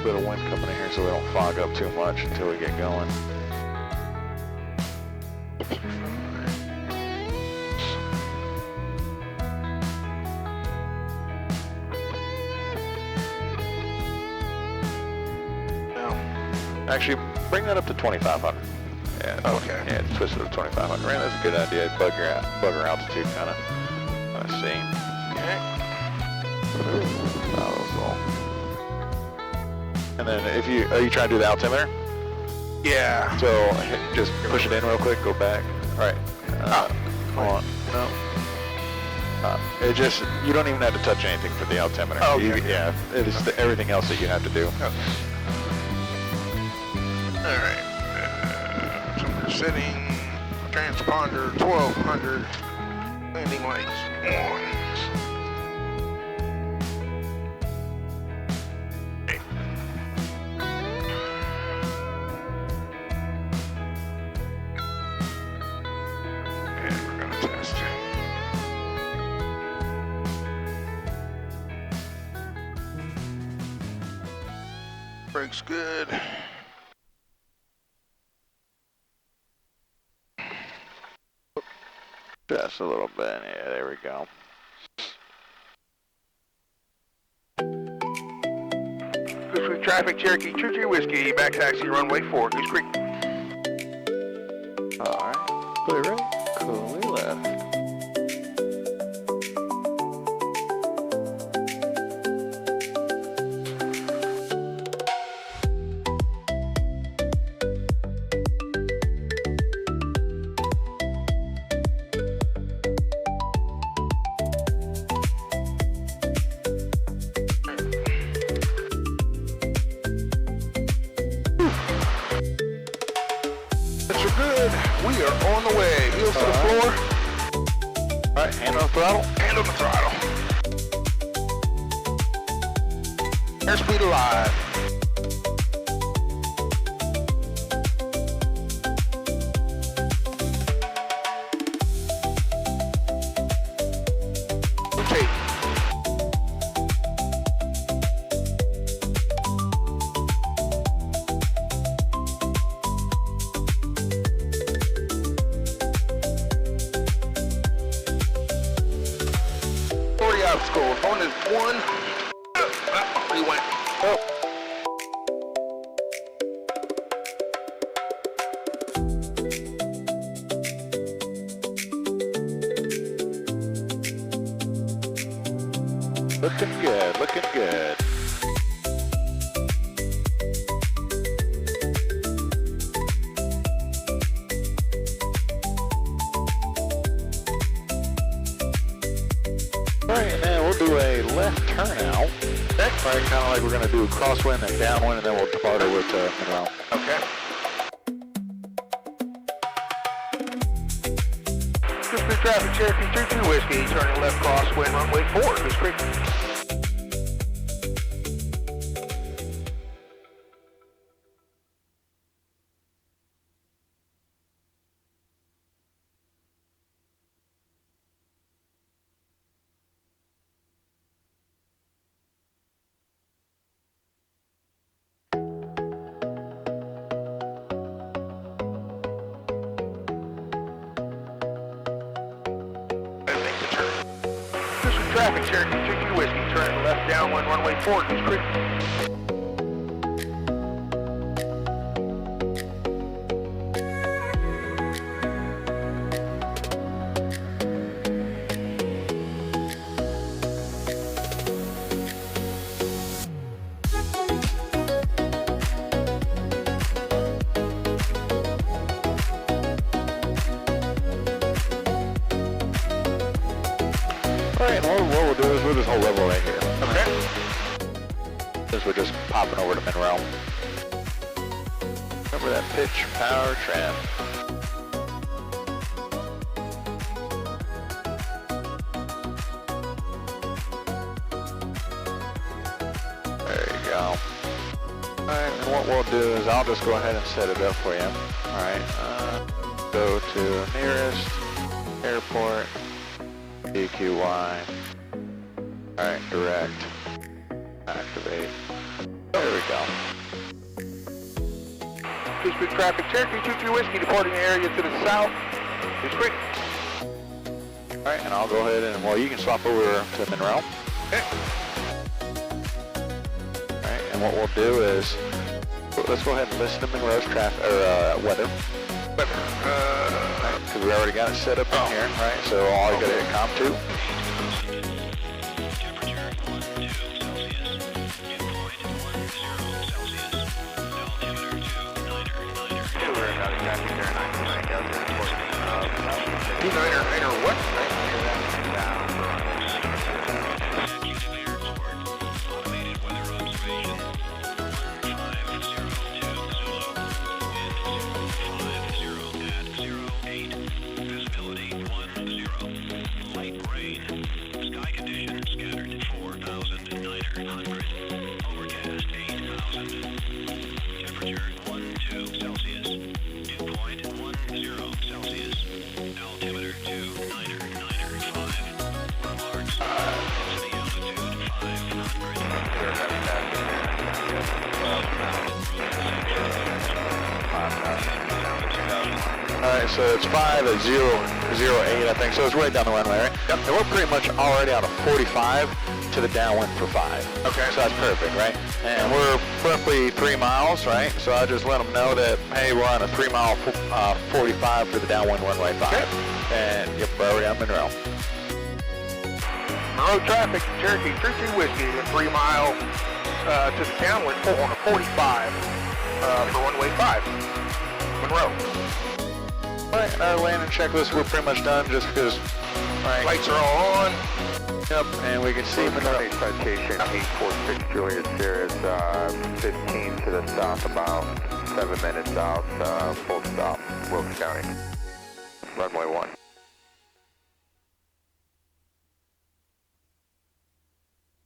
little bit of wind coming in here so we don't fog up too much until we get going. Actually, bring that up to 2,500. Yeah. Okay. Yeah, twist it to 2,500. Man, that's a good idea. Bugger altitude, kind of. Let's see. Okay. And then, are you trying to do the altimeter? Yeah. So just push it in real quick. Go back. All right. Hold on. No. You don't even have to touch anything for the altimeter. Oh, okay. Yeah. It is everything else that you have to do. Okay. All right, so we're setting transponder 1200, landing lights on. Okay. And we're gonna test. Brakes good. Just a little bit. Yeah, there we go. Goose Creek traffic, Cherokee 23 Whiskey, back taxi, runway 4, Goose Creek. Alright. Clear right, clear left. We are on the way. Heels to the floor. All right, hand on the throttle. Hand on the throttle. Airspeed alive. Rotate. Obstacle. On is 1. He went. Oh. Looking good, looking good. Alright, and then we'll do a left turnout. Okay. Right, kind of like we're going to do a crosswind and downwind, and then we'll depart over to Monroe. Okay. Goose Creek traffic, Cherokee 22 Whiskey, turning left crosswind, runway 4, Goose Creek. Traffic, Cherokee 22 Whiskey, turning left downwind, runway 4, Goose Creek. Alright, what we'll do is we'll just hold level right here. Okay. Since we're just popping over to Monroe. Remember that pitch, power, trim. There you go. Alright, and what we'll do is I'll just go ahead and set it up for you. Alright, go to nearest airport. DQY. Alright, direct. Activate. There we go. Two-speed traffic, Cherokee 23 Whiskey, departing the area to the south. It's green. Alright, and I'll go ahead and, well, you can swap over to Monroe. Okay. Alright, and what we'll do is, let's go ahead and listen to Monroe's traffic, or weather. Because we already got it set up in here, right? So all I got to hit COM 2. What? Alright, so it's 5 at 008, I think, so it's right down the runway, right? Yep. And we're pretty much already on a 45 to the downwind for 5. Okay. So that's perfect, right? And we're roughly 3 miles, right? So I just let them know that, hey, we're on a 3 mile 45 for the downwind runway 5. Okay. And yep, we're already on Monroe. Monroe traffic, Cherokee 33 Whiskey, a 3 mile to the downwind on a 45 for runway 5. Monroe. Alright, and our landing checklist, we're pretty much done just because, right? Lights are all on. Yep, and we can see Monroe. Citation 846 Julius Sierra, 15 to the south, about 7 minutes out, full stop, Wilkes County, runway 1.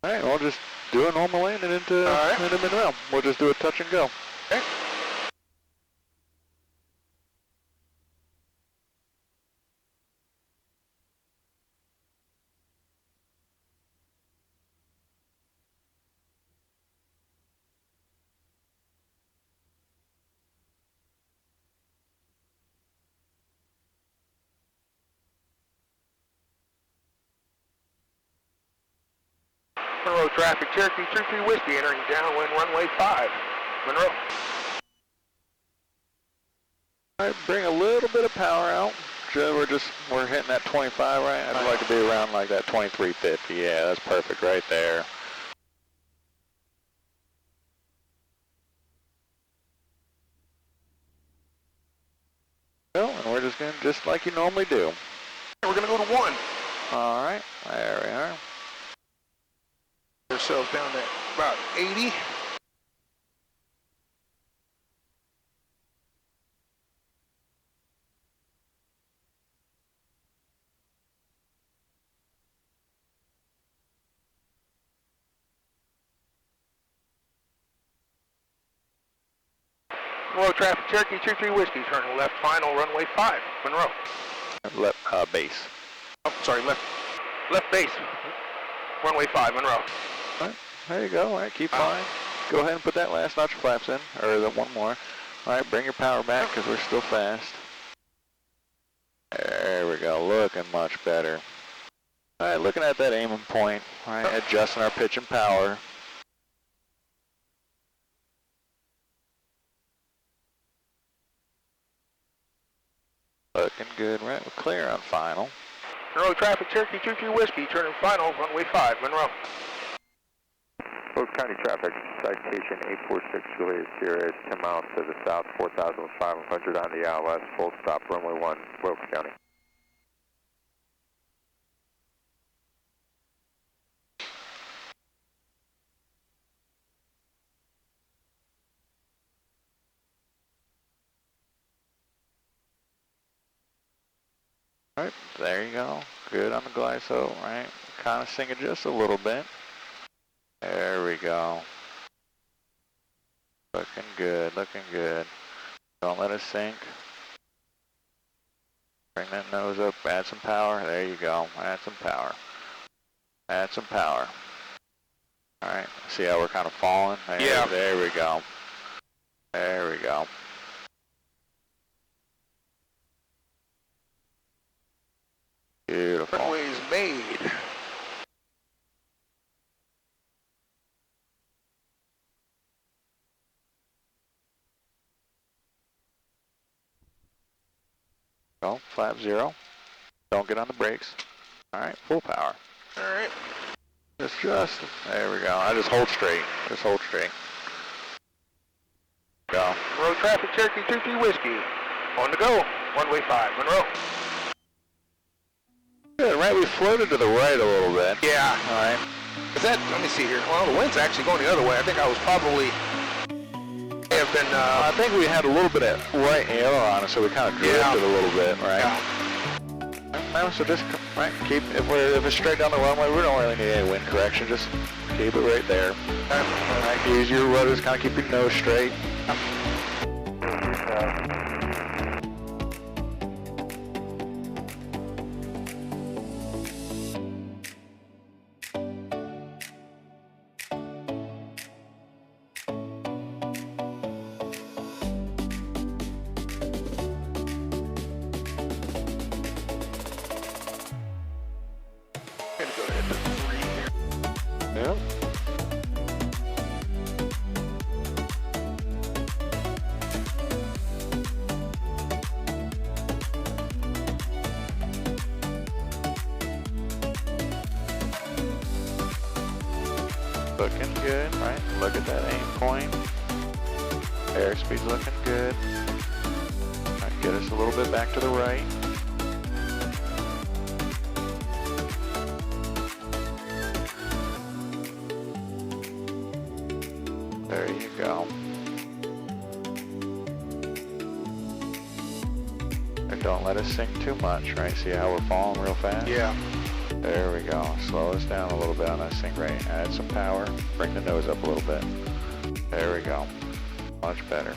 Alright, we'll just do a normal landing into Monroe. We'll just do a touch and go. Okay. Monroe traffic, Cherokee 33 Whiskey, entering downwind runway 5. Monroe. Alright, bring a little bit of power out. Sure, we're hitting that 25, right? I'd like to be around like that 2350. Yeah, that's perfect right there. Well, and we're just going to, just like you normally do. We're going to go to 1. Alright, there we are. Ourselves down at about 80. Monroe traffic, Cherokee 23 Whiskey, turning left final, runway 5, Monroe. Left base. Oh, sorry, left base, runway 5, Monroe. Alright, there you go. Alright, keep flying. Go ahead and put that last notch of flaps in, or the one more. Alright, bring your power back because we're still fast. There we go, looking much better. Alright, looking at that aiming point. Alright, adjusting our pitch and power. Looking good, right? We're clear on final. Monroe traffic, Cherokee 23 Whiskey, turning final, runway 5, Monroe. Wilkes County traffic, citation 846 Julius Sierra, 10 miles to the south, 4,500 on the ILS, full stop, runway 1, Wilkes County. Alright, there you go. Good on the GLISO, right? Kind of sink it just a little bit. There we go. Looking good, looking good. Don't let it sink. Bring that nose up, add some power. There you go, add some power. Add some power. Alright, see how we're kind of falling? There, Yeah. There we go. There we go. Beautiful. Runway's made. Go, flap 0. Don't get on the brakes. Alright, full power. Alright. Just, there we go. I just hold straight. Just hold straight. Go. Road traffic, Cherokee 23 Whiskey. On the go. Runway 5, Monroe. Good, right? We floated to the right a little bit. Yeah. Alright. Is that, let me see here. Well, the wind's actually going the other way. I think I was probably, may have been, I think we had a little bit of right ailer on us, so we kind of drifted Yeah. a little bit, right? yeah. Right, so just right, keep if it's straight down the runway, we don't really need any wind correction. Just keep it right there. Right, use your rudders, kind of keep your nose straight. Gonna go ahead to 3 here. Yep. Looking good, right? Look at that aim point. Airspeed's looking good. Right, get us a little bit back to the right. There you go. And don't let us sink too much, right? See how we're falling real fast? Yeah. There we go. Slow us down a little bit on that sink rate. Add some power. Bring the nose up a little bit. There we go. Much better.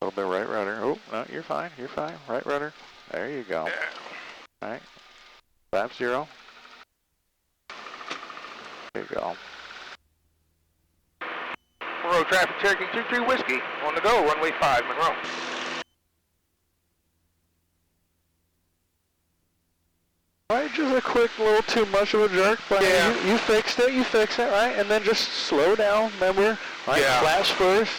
A little bit right rudder. Oh, no, you're fine. You're fine. Right rudder. There you go. Yeah. All right. Flap 0. There you go. Road traffic, Cherokee 23 Whiskey. On the go. Runway 5, Monroe. Right, just a quick little too much of a jerk, but Yeah. you fixed it, right? And then just slow down, remember? Right, Yeah. flaps first,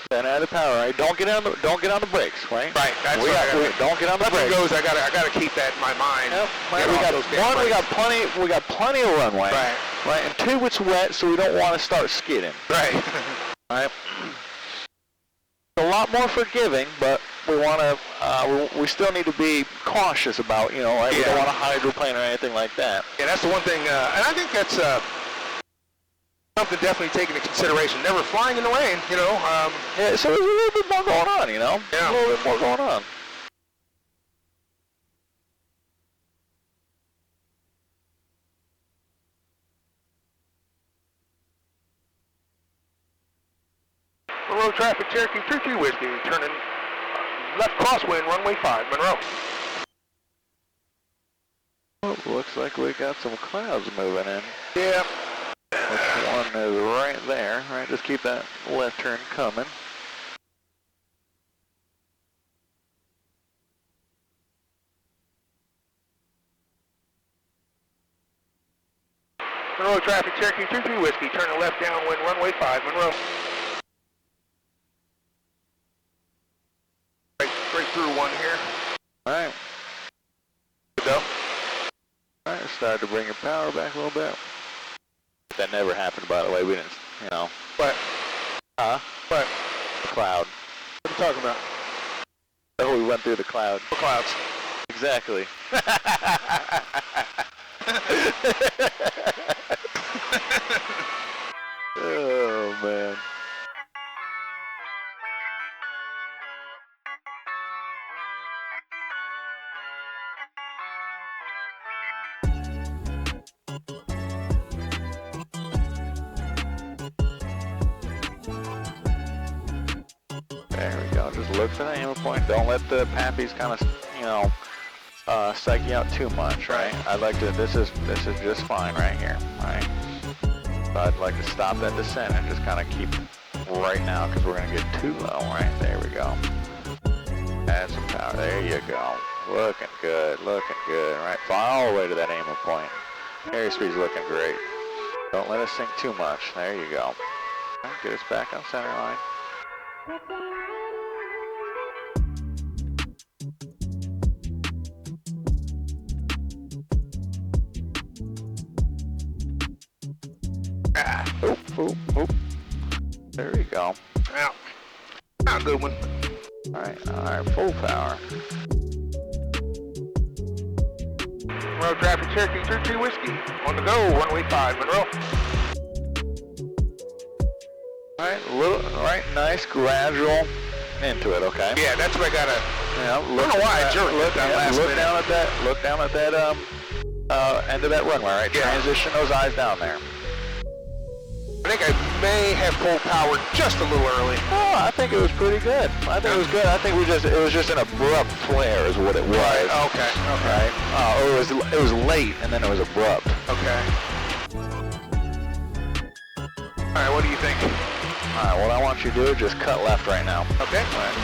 then add the power, right? Don't get on the brakes, right? Right. That's We what I got- gotta, we- don't get on the nothing brakes. goes. I gotta keep that in my mind. Yep, right, Get we off got those damn one, we brakes. got plenty of runway. Right. And 2, it's wet, so we don't want to start skidding. Right. Right. A lot more forgiving, but we want to. We still need to be cautious about, right? We don't Yeah. want to hydroplane or anything like that. Yeah, that's the one thing, and I think that's something definitely taken into consideration. Never flying in the rain, Yeah, so there's a little bit more going on, Yeah. A little bit more going on. Road traffic, Cherokee 33 Whiskey, turning left crosswind, runway 5, Monroe. Oh, looks like we got some clouds moving in. Yeah. Which one is right there, right? Just keep that left turn coming. Monroe traffic, Cherokee 33 Whiskey, turning left downwind, runway 5, Monroe. Right through 1 here. All right. Good go. All right, start to bring your power back a little bit. That never happened, by the way. We didn't, What? Huh? What? The cloud. What are you talking about? Oh, we went through the cloud. What clouds? Exactly. Oh, man. There we go. Just look for the aiming point. Don't let the pappies kind of, you know, psych you out too much, right? I'd like to. This is just fine right here, right? So I'd like to stop that descent and just kind of keep right now because we're gonna get too low, right? There we go. Add some power. There you go. Looking good. Looking good. Right. Fly all the way to that aiming point. Airspeed's looking great. Don't let us sink too much. There you go. Right, get us back on center line. Oop, oop. There you go. Yeah. Not a good one. Alright, full power. Monroe traffic, Cherokee 33 Whiskey. On the go, runway 5, Monroe. Alright, nice, gradual into it, okay? Yeah, that's what I gotta. Yeah, I don't know why I jerked look that last minute. Look down at that end of that runway, right? Yeah. Transition those eyes down there. I think I may have pulled power just a little early. Oh, I think it was pretty good. I think it was good. I think it was just an abrupt flare is what it was. Right, okay. Right? Oh, it was late and then it was abrupt. Okay. Alright, what do you think? Alright, what I want you to do is just cut left right now. Okay. Right.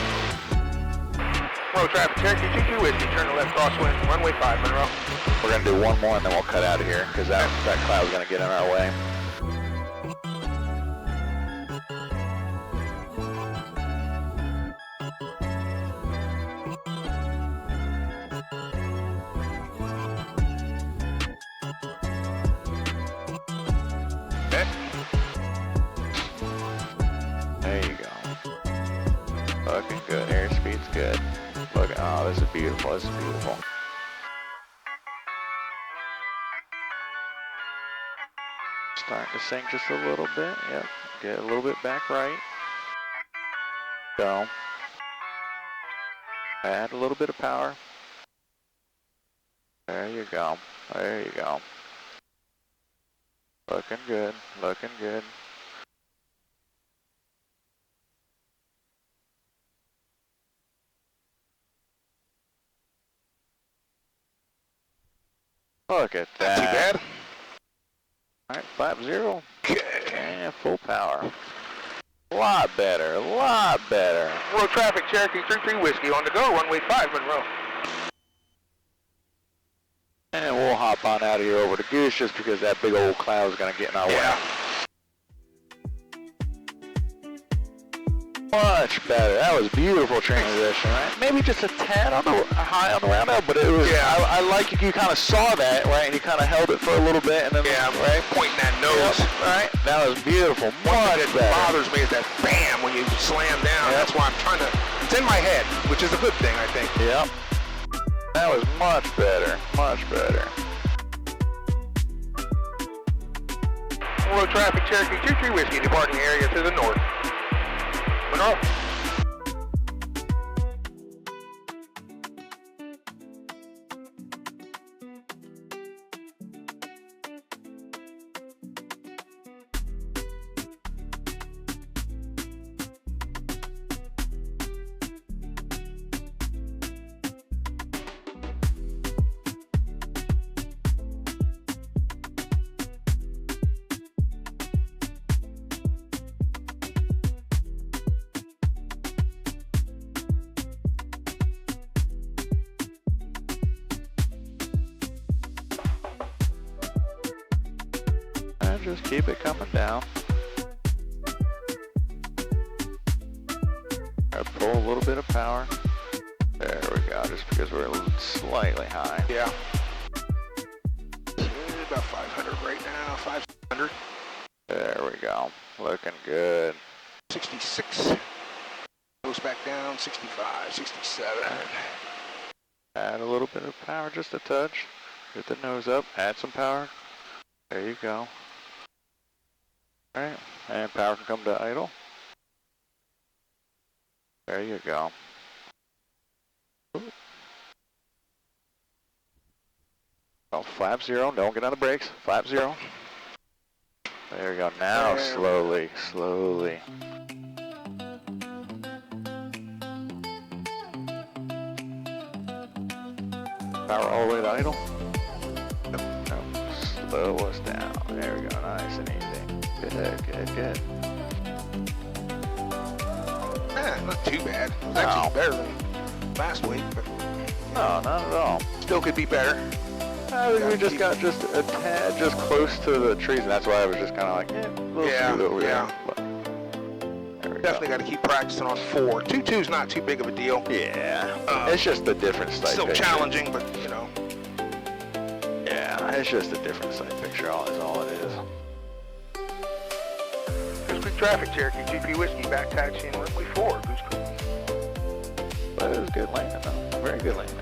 Monroe traffic, Cherokee 22 Whiskey, turn to left crosswind, runway 5, Monroe. We're going to do one more and then we'll cut out of here because that cloud's going to get in our way. Okay. There you go. Looking good. Airspeed's good. Look, oh, this is beautiful. This is beautiful. Starting to sink just a little bit. Yep. Get a little bit back right. Go. Add a little bit of power. There you go. There you go. Looking good. Looking good. Look at that. Not too bad. Alright, flap 0. Okay. And full power. A lot better, a lot better. Monroe traffic, Cherokee 33 Whiskey, on the go, runway 5, Monroe. And we'll hop on out of here over to Goose just because that big old cloud is going to get in our way. Much better. That was beautiful transition, right? Maybe just a tad on the high on the roundout, but it was. Yeah. I like you kind of saw that, right? And you kind of held it for a little bit, and then right, Pointing that nose. yep, right. That was beautiful. One Much thing that better. bothers me is that bam when you slam down. Yep. That's why I'm trying to. It's in my head, which is a good thing, I think. Yep. That was much better. Much better. Monroe traffic, Cherokee 23 Whiskey, departing area to the north. Monroe. And just keep it coming down. Pull a little bit of power. There we go, just because we're slightly high. Yeah. About 500 right now, 500. There we go. Looking good. 66. Goes back down, 65, 67. Add a little bit of power, just a touch. Get the nose up, add some power. There you go. Alright, and power can come to idle. There you go. Ooh. Oh, flap 0, don't get on the brakes. Flap 0. There you go. Now slowly, slowly. Power all the way to idle? Nope. Slow us down. There we go. Nice and easy. Good. Not too bad. It's actually better than last week, but No, not at all. still could be better. I think we just got just a tad just close to the trees, and that's why I was just kind of like, a little Yeah, smooth over yeah. there. But there we Definitely got to keep practicing on 4. 2.2's not too big of a deal. go. Yeah, it's just a different sight Still picture. challenging, but you know. Yeah, it's just a different sight picture. Is all it is. Goose Creek traffic, Cherokee GP Whiskey, back taxiing runway 4, Goose Creek. But it was good landing, though. Very good landing.